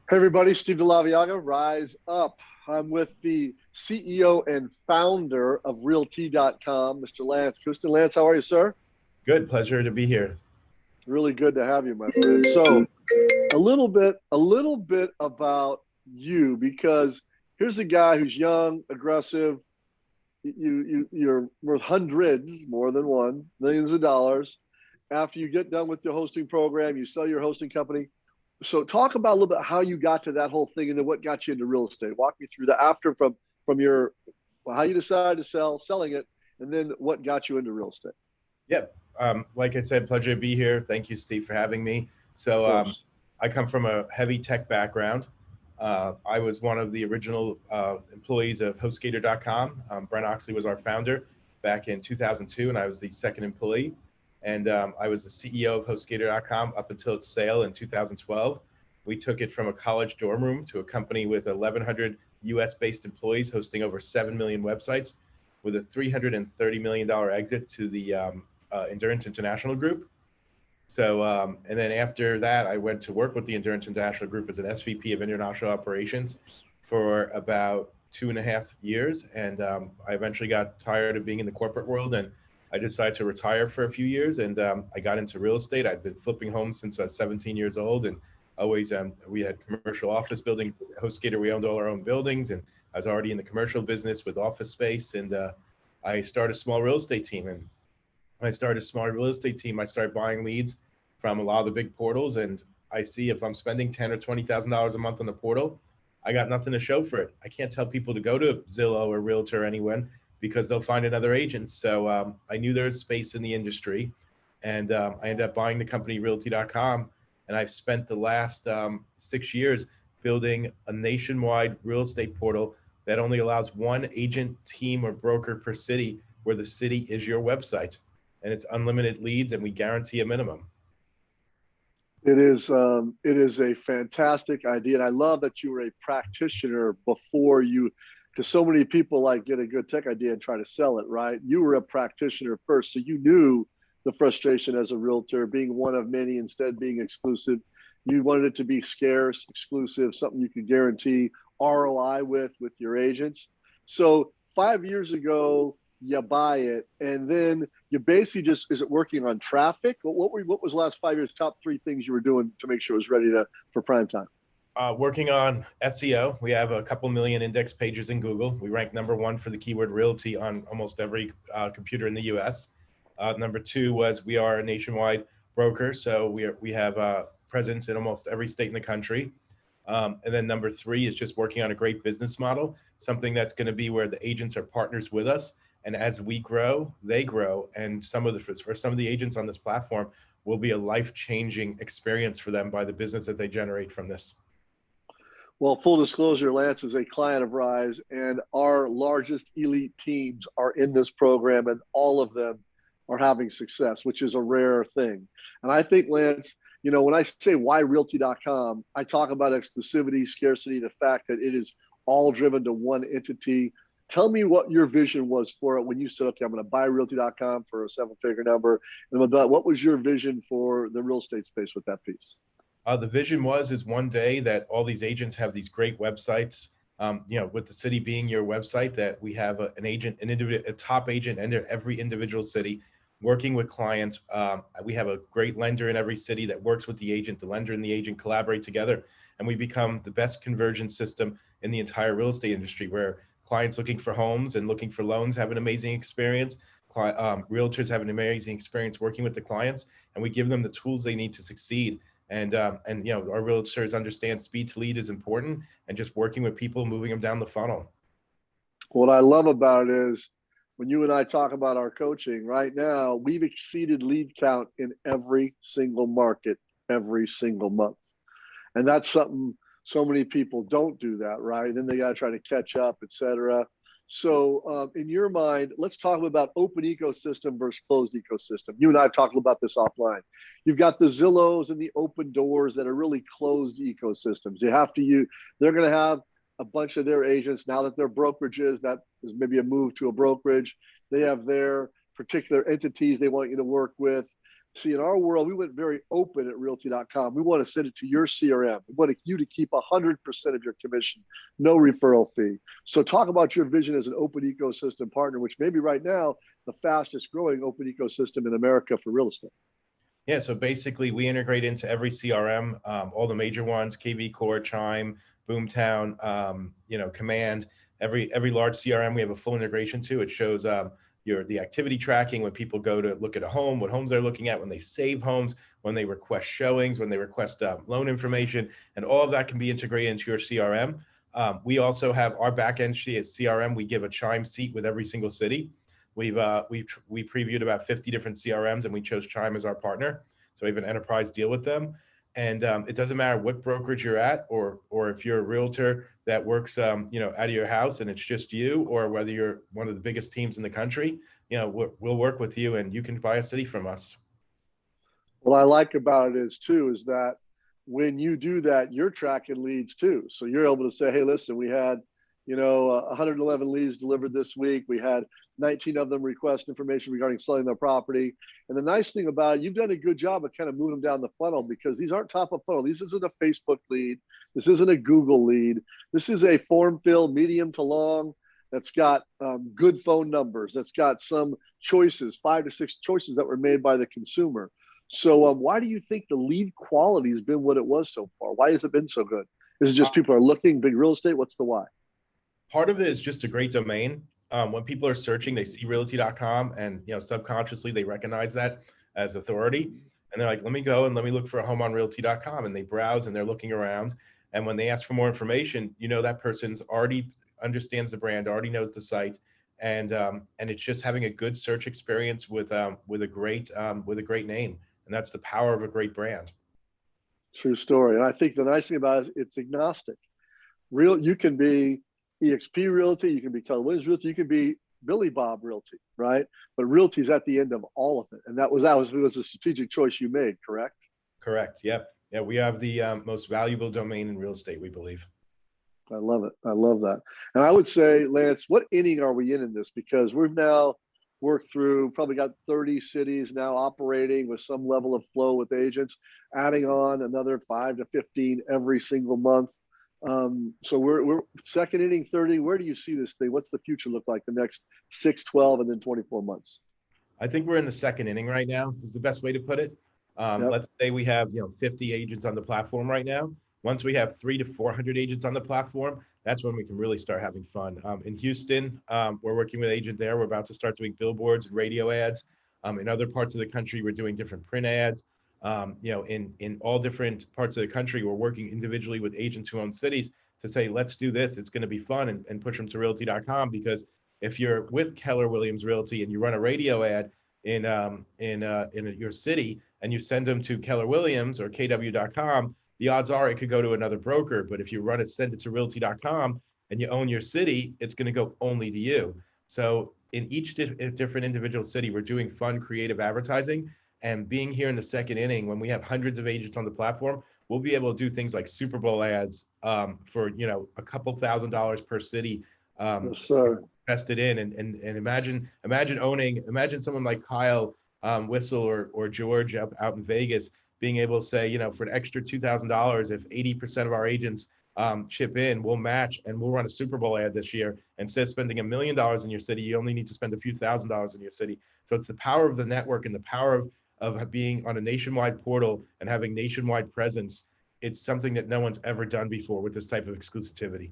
Hey everybody, Steve de Laveaga, Rise Up. I'm with the CEO and founder of Realty.com, Mr. Lance Custen. Lance, how are you, sir? Good, pleasure to be here. Really good to have you, my friend. So, a little bit about you, because here's a guy who's young, aggressive. You're worth hundreds, more than one, millions of dollars. After you get done with your hosting program, you sell your hosting company. So talk about a little bit how you got to that whole thing, and then what got you into real estate. Walk me through the after from your how you decided to selling it, and then what got you into real estate. Yep. Like I said, pleasure to be here. Thank you, Steve, for having me. Of So, course. I come from a heavy tech background. I was one of the original employees of HostGator.com. Brent Oxley was our founder back in 2002, and I was the second employee. And I was the CEO of HostGator.com up until its sale in 2012. We took it from a college dorm room to a company with 1,100 US based employees hosting over 7 million websites with a $330 million exit to the Endurance International Group. So, and then after that, I went to work with the Endurance International Group as an SVP of International Operations for about 2.5 years. And I eventually got tired of being in the corporate world, and I decided to retire for a few years. And I got into real estate. I've been flipping homes since I was 17 years old, and always we had commercial office building. HostGator, we owned all our own buildings, and I was already in the commercial business with office space. And I started a small real estate team, and when I started a small real estate team, I started buying leads from a lot of the big portals, and I see if I'm spending $10,000 or $20,000 a month on the portal, I got nothing to show for it. I can't tell people to go to Zillow or Realtor or anyone because they'll find another agent. So I knew there was space in the industry, and I ended up buying the company Realty.com, and I've spent the last 6 years building a nationwide real estate portal that only allows one agent, team, or broker per city, where the city is your website, and it's unlimited leads, and we guarantee a minimum. It is a fantastic idea, and I love that you were a practitioner before you, because so many people like get a good tech idea and try to sell it, right? You were a practitioner first, so you knew the frustration as a realtor, being one of many instead being exclusive. You wanted it to be scarce, exclusive, something you could guarantee ROI with your agents. So 5 years ago, you buy it, and then you basically just, is it working on traffic? What was the last 5 years top three things you were doing to make sure it was ready to for prime time? Working on SEO. We have a couple million index pages in Google. We rank number one for the keyword realty on almost every computer in the US. Number two was we are a nationwide broker, so we have a presence in almost every state in the country. And then number three is just working on a great business model, something that's going to be where the agents are partners with us. And as we grow, they grow. And for some of the agents on this platform will be a life-changing experience for them by the business that they generate from this. Well, full disclosure, Lance is a client of Rise, and our largest elite teams are in this program, and all of them are having success, which is a rare thing. And I think, Lance, when I say why realty.com, I talk about exclusivity, scarcity, the fact that it is all driven to one entity. Tell me what your vision was for it when you said, okay, I'm going to buy realty.com for a seven-figure number. And what was your vision for the real estate space with that piece? The vision is one day that all these agents have these great websites. With the city being your website, that we have an agent, a top agent under every individual city, working with clients. We have a great lender in every city that works with the agent. The lender and the agent collaborate together, and we become the best conversion system in the entire real estate industry, where clients looking for homes and looking for loans have an amazing experience. Realtors have an amazing experience working with the clients, and we give them the tools they need to succeed. And our realtors understand speed to lead is important, and just working with people, moving them down the funnel. What I love about it is when you and I talk about our coaching right now, we've exceeded lead count in every single market every single month. And that's something so many people don't do that, right? And then they got to try to catch up, et cetera. So in your mind, let's talk about open ecosystem versus closed ecosystem. You and I have talked about this offline. You've got the Zillows and the open doors that are really closed ecosystems. They're going to have a bunch of their agents now that they're brokerages. That is maybe a move to a brokerage. They have their particular entities they want you to work with. See, in our world, we went very open at realty.com. We want to send it to your CRM. We want you to keep 100% of your commission, no referral fee. So talk about your vision as an open ecosystem partner, which may be right now the fastest growing open ecosystem in America for real estate. Yeah, so basically we integrate into every CRM, all the major ones, KV Core, Chime, Boomtown, Command, every large CRM we have a full integration to. It shows the activity tracking when people go to look at a home, what homes they're looking at, when they save homes, when they request showings, when they request loan information, and all of that can be integrated into your CRM. We also have our backend CRM. We give a Chime seat with every single city. We previewed about 50 different CRMs, and we chose Chime as our partner. So we have an enterprise deal with them. And it doesn't matter what brokerage you're at, or if you're a realtor that works out of your house and it's just you, or whether you're one of the biggest teams in the country, we'll work with you and you can buy a city from us. What I like about it is that when you do that, you're tracking leads too. So you're able to say, hey, listen, we had 111 leads delivered this week. We had 19 of them request information regarding selling their property. And the nice thing about it, you've done a good job of kind of moving them down the funnel, because these aren't top of funnel. This isn't a Facebook lead. This isn't a Google lead. This is a form fill, medium to long, that's got good phone numbers, that's got some choices, 5 to 6 choices that were made by the consumer. So why do you think the lead quality has been what it was so far? Why has it been so good? Is it just people are looking, big real estate? What's the why? Part of it is just a great domain. When people are searching, they see realty.com, and subconsciously they recognize that as authority, and they're like, let me go and let me look for a home on realty.com, and they browse and they're looking around, and when they ask for more information, that person's already understands the brand, already knows the site, and it's just having a good search experience with a great name, and that's the power of a great brand. True story. And I think the nice thing about it is it's agnostic. You can be EXP Realty, you can be Keller Williams Realty, you can be Billy Bob Realty, right? But Realty is at the end of all of it, and that was a strategic choice you made, correct? Correct. Yep. Yeah, we have the most valuable domain in real estate, we believe. I love it. I love that. And I would say, Lance, what inning are we in this? Because we've now worked through, probably got 30 cities now operating with some level of flow with agents, adding on another 5 to 15 every single month. So we're second inning, 30. Where do you see this thing? What's the future look like the next 6, 12, and then 24 months? I think we're in the second inning right now, is the best way to put it. Yep. Let's say we have 50 agents on the platform right now. Once we have 300 to 400 agents on the platform, that's when we can really start having fun. In Houston, we're working with an agent there. We're about to start doing billboards and radio ads. In other parts of the country, we're doing different print ads. In all different parts of the country, we're working individually with agents who own cities to say, let's do this. It's going to be fun, and push them to realty.com, because if you're with Keller Williams Realty and you run a radio ad in your city and you send them to Keller Williams or KW.com, the odds are it could go to another broker. But if you send it to realty.com and you own your city, it's going to go only to you. So in each different individual city, we're doing fun, creative advertising. And being here in the second inning, when we have hundreds of agents on the platform, we'll be able to do things like Super Bowl ads for a couple $1,000s per city. Yes, sir. Invested in, and imagine someone like Kyle Whistle or George out in Vegas being able to say, for an extra $2,000, if 80% of our agents chip in, we'll match, and we'll run a Super Bowl ad this year. Instead of spending $1 million in your city, you only need to spend a few $1,000s in your city. So it's the power of the network and the power of being on a nationwide portal and having nationwide presence. It's something that no one's ever done before with this type of exclusivity.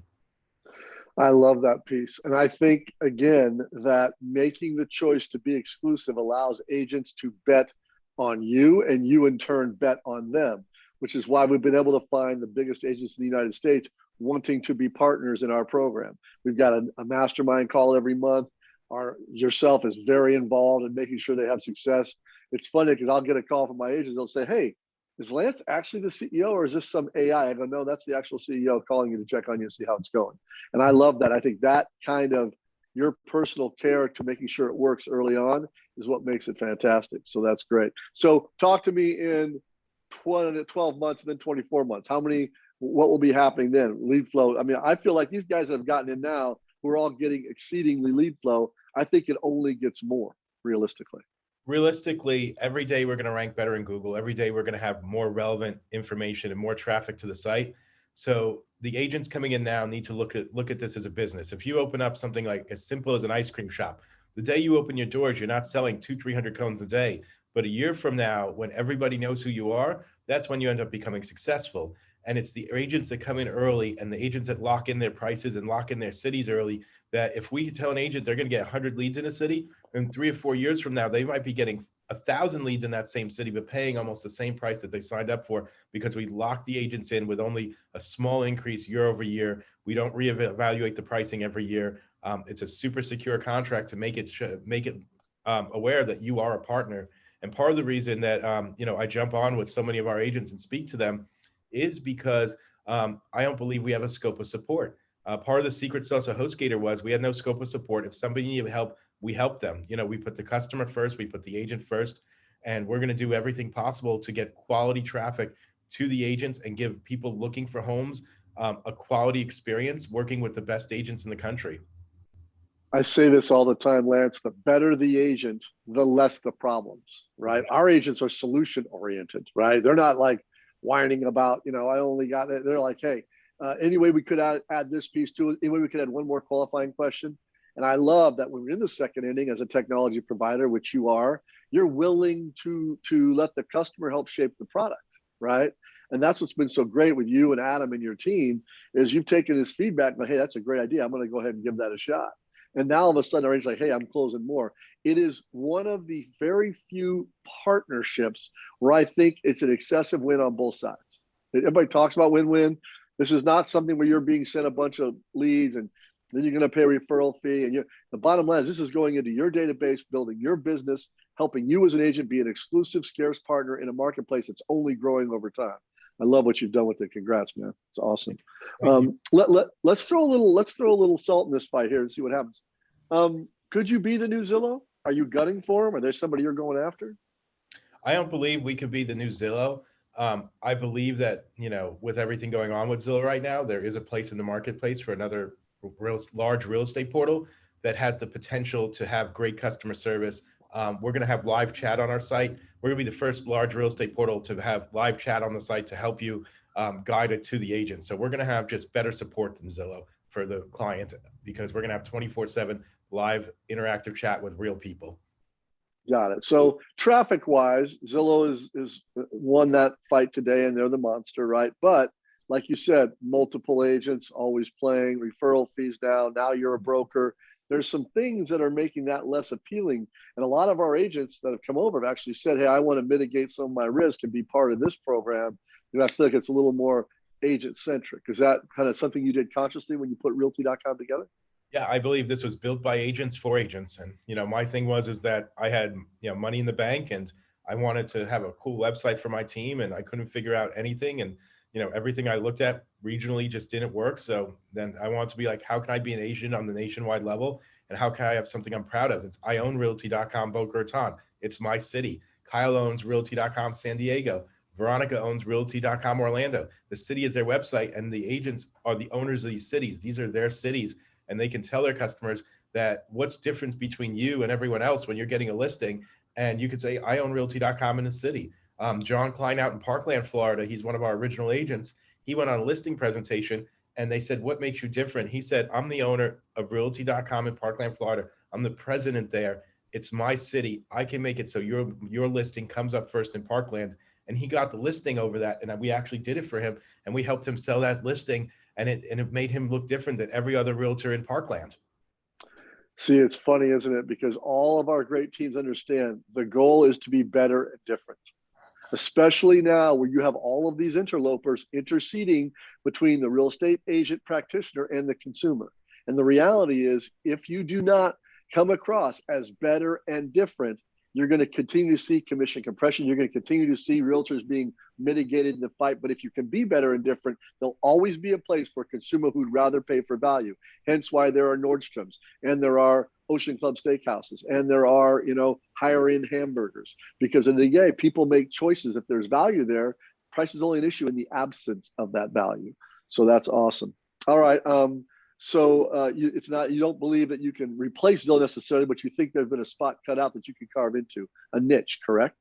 I love that piece. And I think, again, that making the choice to be exclusive allows agents to bet on you, and you in turn bet on them, which is why we've been able to find the biggest agents in the United States wanting to be partners in our program. We've got a mastermind call every month. Yourself is very involved in making sure they have success. It's funny because I'll get a call from my agents. They'll say, hey, is Lance actually the CEO, or is this some AI? I go, no, that's the actual CEO calling you to check on you and see how it's going. And I love that. I think that kind of your personal care to making sure it works early on is what makes it fantastic. So that's great. So talk to me in 12 months and then 24 months. What will be happening then? Lead flow. I mean, I feel like these guys that have gotten in now, who are all getting exceedingly lead flow, I think it only gets more realistically. Realistically, every day we're going to rank better in Google. Every day we're going to have more relevant information and more traffic to the site. So the agents coming in now need to look at this as a business. If you open up something like as simple as an ice cream shop, the day you open your doors, you're not selling 200-300 cones a day. But a year from now, when everybody knows who you are, that's when you end up becoming successful. And it's the agents that come in early and the agents that lock in their prices and lock in their cities early, that if we tell an agent they're going to get 100 leads in a city, and 3 or 4 years from now, they might be getting 1,000 leads in that same city, but paying almost the same price that they signed up for, because we lock the agents in with only a small increase year over year. We don't reevaluate the pricing every year. It's a super secure contract to make it aware that you are a partner. And part of the reason that I jump on with so many of our agents and speak to them is because I don't believe we have a scope of support. Part of the secret sauce of HostGator was we had no scope of support. If somebody needed help, we help them. We put the customer first, we put the agent first, and we're going to do everything possible to get quality traffic to the agents and give people looking for homes a quality experience working with the best agents in the country. I say this all the time, Lance, the better the agent, the less the problems, right? Exactly. Our agents are solution oriented, right? They're not like whining about, I only got it. They're like, hey, anyway, we could add this piece to it. Anyway, we could add one more qualifying question. And I love that when we're in the second inning as a technology provider, which you are, you're willing to let the customer help shape the product, right? And that's what's been so great with you and Adam and your team is you've taken this feedback, but hey, that's a great idea. I'm going to go ahead and give that a shot. And now all of a sudden, our agent's like, hey, I'm closing more. It is one of the very few partnerships where I think it's an excessive win on both sides. Everybody talks about win-win. This is not something where you're being sent a bunch of leads and then you're going to pay a referral fee. And the bottom line is this is going into your database, building your business, helping you as an agent be an exclusive, scarce partner in a marketplace that's only growing over time. I love what you've done with it. Congrats, man. It's awesome. Let's throw a little salt in this fight here and see what happens. Could you be the new Zillow? Are you gutting for him? Are there somebody you're going after? I don't believe we could be the new Zillow. I believe that, with everything going on with Zillow right now, there is a place in the marketplace for another large real estate portal that has the potential to have great customer service. We're going to have live chat on our site. We're going to be the first large real estate portal to have live chat on the site to help you guide it to the agent. So we're going to have just better support than Zillow for the client because we're going to have 24/7 live interactive chat with real people. Got it. So traffic wise, Zillow is won that fight today and they're the monster, right? But like you said, multiple agents always playing, referral fees down. Now you're a broker. There's some things that are making that less appealing. And a lot of our agents that have come over have actually said, hey, I want to mitigate some of my risk and be part of this program. I feel like it's a little more agent centric. Is that kind of something you did consciously when you put realty.com together? Yeah, I believe this was built by agents for agents. And, my thing is that I had, money in the bank and I wanted to have a cool website for my team and I couldn't figure out anything. And, everything I looked at regionally just didn't work. So then I wanted to be like, how can I be an agent on the nationwide level? And how can I have something I'm proud of? I own realty.com Boca Raton. It's my city. Kyle owns realty.com San Diego. Veronica owns realty.com Orlando. The city is their website and the agents are the owners of these cities. These are their cities. And they can tell their customers that what's different between you and everyone else when you're getting a listing. And you could say, I own realty.com in the city. John Klein out in Parkland, Florida, he's one of our original agents. He went on a listing presentation and they said, what makes you different? He said, I'm the owner of realty.com in Parkland, Florida. I'm the president there. It's my city. I can make it so your listing comes up first in Parkland. And he got the listing over that. And we actually did it for him. And we helped him sell that listing. And it made him look different than every other realtor in Parkland. See, it's funny, isn't it? Because all of our great teams understand the goal is to be better and different, especially now where you have all of these interlopers interceding between the real estate agent practitioner and the consumer. And the reality is, if you do not come across as better and different, you're going to continue to see commission compression. You're going to continue to see realtors being mitigated in the fight. But if you can be better and different, there'll always be a place for a consumer who'd rather pay for value. Hence why there are Nordstroms and there are Ocean Club Steakhouses and there are, higher end hamburgers. Because in the day, people make choices. If there's value there, price is only an issue in the absence of that value. So that's awesome. All right. So it's not, you don't believe that you can replace Zillow necessarily, but you think there's been a spot cut out that you can carve into, a niche, correct?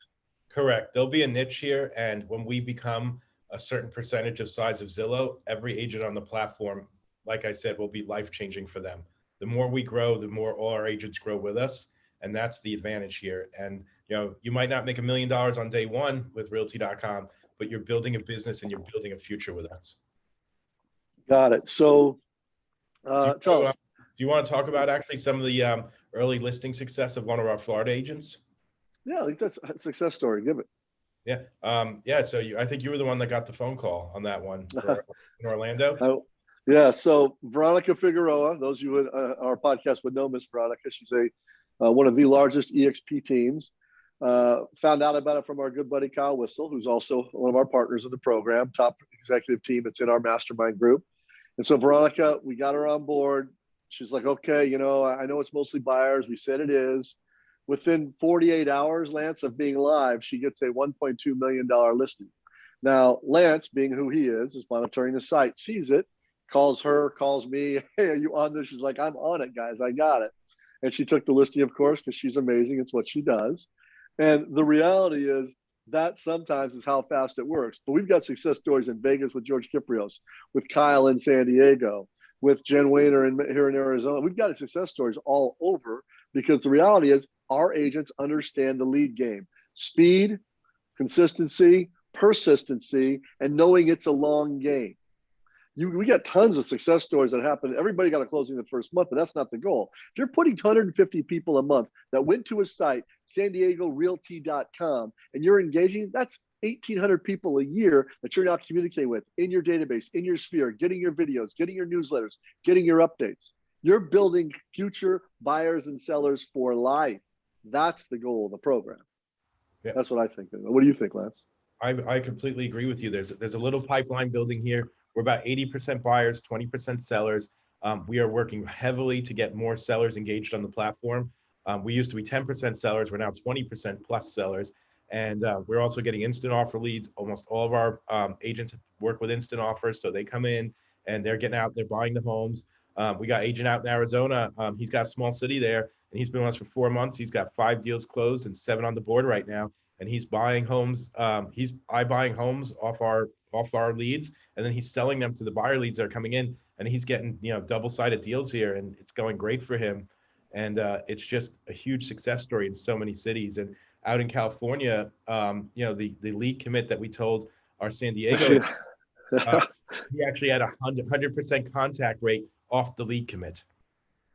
Correct. There'll be a niche here, and when we become a certain percentage of size of Zillow, every agent on the platform, like I said, will be life-changing for them. The more we grow, the more all our agents grow with us, and that's the advantage here. And you might not make $1 million on day one with Realty.com, but you're building a business and you're building a future with us. Got it. So tell us. Do you want to talk about actually some of the early listing success of one of our Florida agents? Yeah, I think that's a success story. Give it. Yeah. So I think you were the one that got the phone call on that one in Orlando. Yeah. So Veronica Figueroa, those of you in our podcast would know Miss Veronica. She's one of the largest EXP teams. Found out about it from our good buddy Kyle Whistle, who's also one of our partners in the program, top executive team that's in our mastermind group. And so Veronica, we got her on board. She's like, okay, I know it's mostly buyers. We said it is. Within 48 hours, Lance, of being live, she gets a $1.2 million listing. Now, Lance, being who he is monitoring the site, sees it, calls her, calls me. Hey, are you on this? She's like, I'm on it, guys. I got it. And she took the listing, of course, because she's amazing. It's what she does. And the reality is that sometimes is how fast it works. But we've got success stories in Vegas with George Kiprios, with Kyle in San Diego, with Jen Wayner here in Arizona. We've got success stories all over because the reality is our agents understand the lead game. Speed, consistency, persistency, and knowing it's a long game. We got tons of success stories that happen. Everybody got a closing the first month, but that's not the goal. If you're putting 250 people a month that went to a site, San Diego Realty.com, and you're engaging, that's 1,800 people a year that you're now communicating with in your database, in your sphere, getting your videos, getting your newsletters, getting your updates. You're building future buyers and sellers for life. That's the goal of the program. Yeah. That's what I think. What do you think, Lance? I completely agree with you. There's a little pipeline building here. We're about 80% buyers, 20% sellers. We are working heavily to get more sellers engaged on the platform. We used to be 10% sellers. We're now 20% plus sellers. And we're also getting instant offer leads. Almost all of our agents work with instant offers. So they come in and they're getting out, they're buying the homes. We got agent out in Arizona. He's got a small city there and he's been with us for 4 months. He's got 5 deals closed and 7 on the board right now. And he's buying homes. He's buying homes off our leads, and then he's selling them to the buyer leads that are coming in, and he's getting double-sided deals here, and it's going great for him. And it's just a huge success story in so many cities. And out in California, the lead commit that we told our San Diego, he actually had 100% contact rate off the lead commit.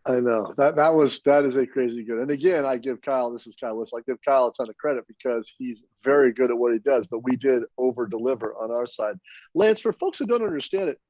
I know that is a crazy good. And again, I give Kyle, this is Kyle Whistle, I give Kyle a ton of credit because he's very good at what he does, but we did over deliver on our side. Lance, for folks who don't understand it,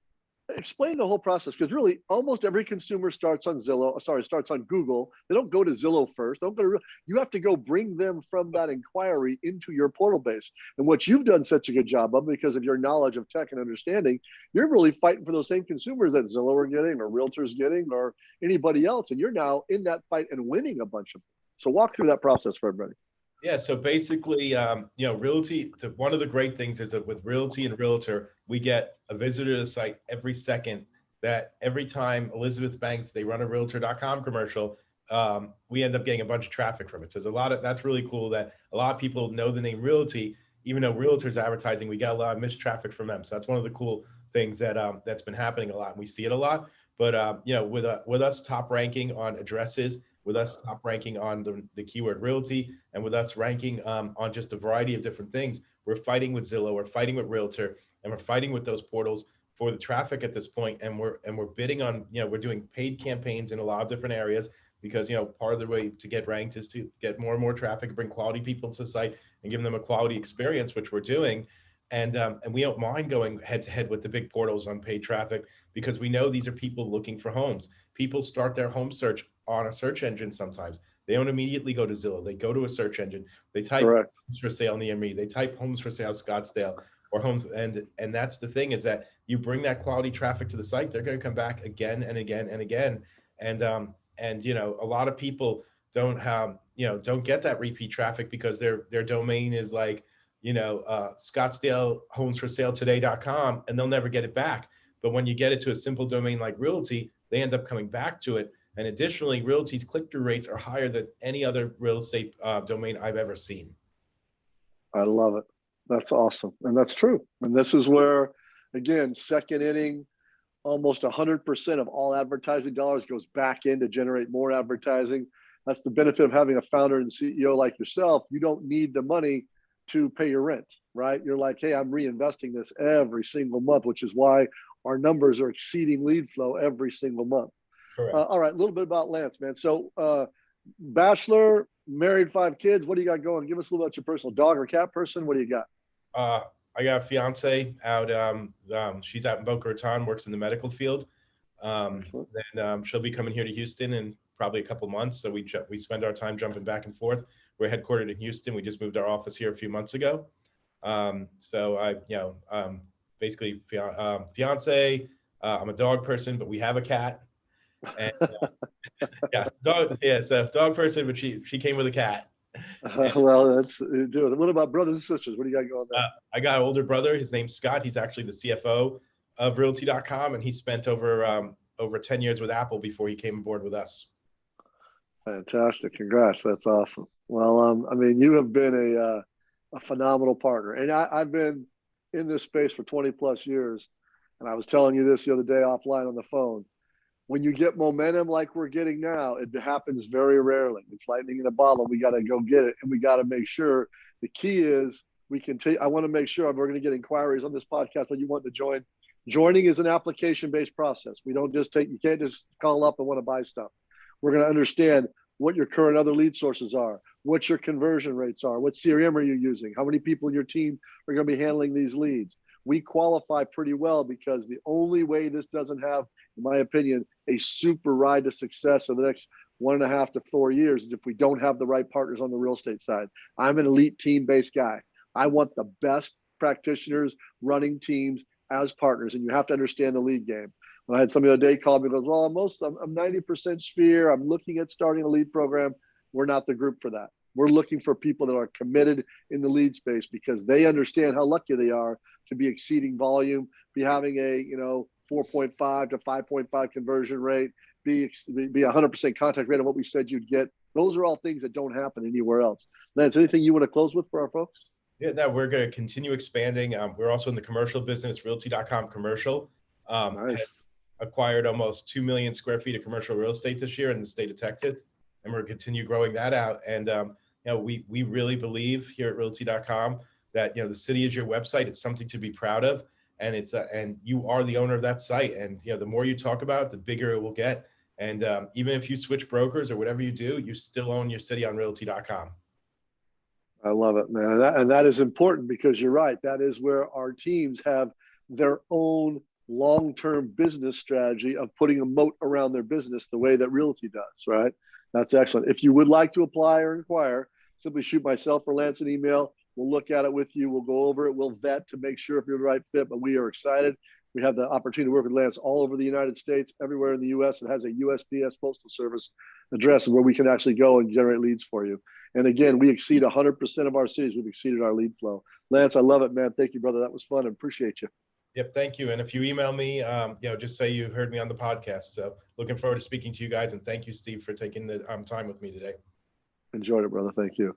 explain the whole process, because really almost every consumer starts on Google. They don't go to Zillow first. You have to go bring them from that inquiry into your portal base. And what you've done such a good job of, because of your knowledge of tech and understanding, you're really fighting for those same consumers that Zillow are getting or Realtors getting or anybody else. And you're now in that fight and winning a bunch of them. So walk through that process for everybody. Yeah, so basically, Realty, one of the great things is that with Realty and Realtor, we get a visitor to the site every second. That every time Elizabeth Banks, they run a Realtor.com commercial, we end up getting a bunch of traffic from it. So there's that's really cool that a lot of people know the name Realty, even though Realtor's advertising, we got a lot of missed traffic from them. So that's one of the cool things that's been happening a lot, and we see it a lot. But with us top ranking on addresses, with us top ranking on the keyword realty, and with us ranking on just a variety of different things, we're fighting with Zillow, we're fighting with Realtor, and we're fighting with those portals for the traffic at this point. And we're bidding on, we're doing paid campaigns in a lot of different areas because, part of the way to get ranked is to get more and more traffic, bring quality people to the site and give them a quality experience, which we're doing. And we don't mind going head to head with the big portals on paid traffic because we know these are people looking for homes. People start their home search on a search engine sometimes. They don't immediately go to Zillow. They go to a search engine. They type Correct. Homes for sale near me. They type homes for sale Scottsdale or homes. And that's the thing, is that you bring that quality traffic to the site, they're going to come back again and again and again. And a lot of people don't get that repeat traffic because their domain is like, Scottsdale homesforsaletoday.com, and they'll never get it back. But when you get it to a simple domain like Realty, they end up coming back to it. And additionally, Realty's click-through rates are higher than any other real estate domain I've ever seen. I love it. That's awesome. And that's true. And this is where, again, second inning, almost 100% of all advertising dollars goes back in to generate more advertising. That's the benefit of having a founder and CEO like yourself. You don't need the money to pay your rent, right? You're like, hey, I'm reinvesting this every single month, which is why our numbers are exceeding lead flow every single month. Correct. All right, a little bit about Lance, man. So bachelor, married, 5 kids. What do you got going? Give us a little about your personal dog or cat person. What do you got? I got a fiance out. She's out in Boca Raton, works in the medical field. And she'll be coming here to Houston in probably a couple months. So we spend our time jumping back and forth. We're headquartered in Houston. We just moved our office here a few months ago. So I, basically fiance. I'm a dog person, but we have a cat. And, so dog person, but she came with a cat. Well, that's good. What about brothers and sisters? What do you got going there? I got an older brother. His name's Scott. He's actually the CFO of Realty.com, and he spent over 10 years with Apple before he came aboard with us. Fantastic. Congrats. That's awesome. Well, I mean, you have been a phenomenal partner. And I've been in this space for 20 plus years. And I was telling you this the other day offline on the phone. When you get momentum like we're getting now, it happens very rarely. It's lightning in a bottle. We got to go get it. And we got to make sure the key is we can take, I want to make sure we're going to get inquiries on this podcast when you want to join. Joining is an application-based process. We don't just you can't just call up and want to buy stuff. We're going to understand what your current other lead sources are, what your conversion rates are, what CRM are you using, how many people in your team are going to be handling these leads. We qualify pretty well because the only way this doesn't have, in my opinion, a super ride to success in the next 1.5 to 4 years is if we don't have the right partners on the real estate side. I'm an elite team-based guy. I want the best practitioners running teams as partners, and you have to understand the lead game. When I had somebody the other day call me and goes, well, I'm 90% Sphere. I'm looking at starting a lead program. We're not the group for that. We're looking for people that are committed in the lead space because they understand how lucky they are to be exceeding volume, be having a 4.5 to 5.5 conversion rate, be 100% contact rate on what we said you'd get. Those are all things that don't happen anywhere else. Lance, anything you want to close with for our folks? Yeah, no, we're going to continue expanding. We're also in the commercial business. Realty.com commercial has acquired almost 2 million square feet of commercial real estate this year in the state of Texas, and we're going to continue growing that out. And we really believe here at Realty.com that the city is your website. It's something to be proud of, and and you are the owner of that site. And the more you talk about it, the bigger it will get. And even if you switch brokers or whatever you do, you still own your city on Realty.com. I love it, man. And that is important because you're right. That is where our teams have their own long-term business strategy of putting a moat around their business the way that Realty does, right? That's excellent. If you would like to apply or inquire, simply shoot myself or Lance an email. We'll look at it with you. We'll go over it. We'll vet to make sure if you're the right fit, but we are excited. We have the opportunity to work with Lance all over the United States, everywhere in the U.S. It has a USPS Postal Service address where we can actually go and generate leads for you. And again, we exceed 100% of our cities. We've exceeded our lead flow. Lance, I love it, man. Thank you, brother. That was fun and appreciate you. Yep, thank you. And if you email me, just say you heard me on the podcast. So looking forward to speaking to you guys. And thank you, Steve, for taking the time with me today. Enjoyed it, brother. Thank you.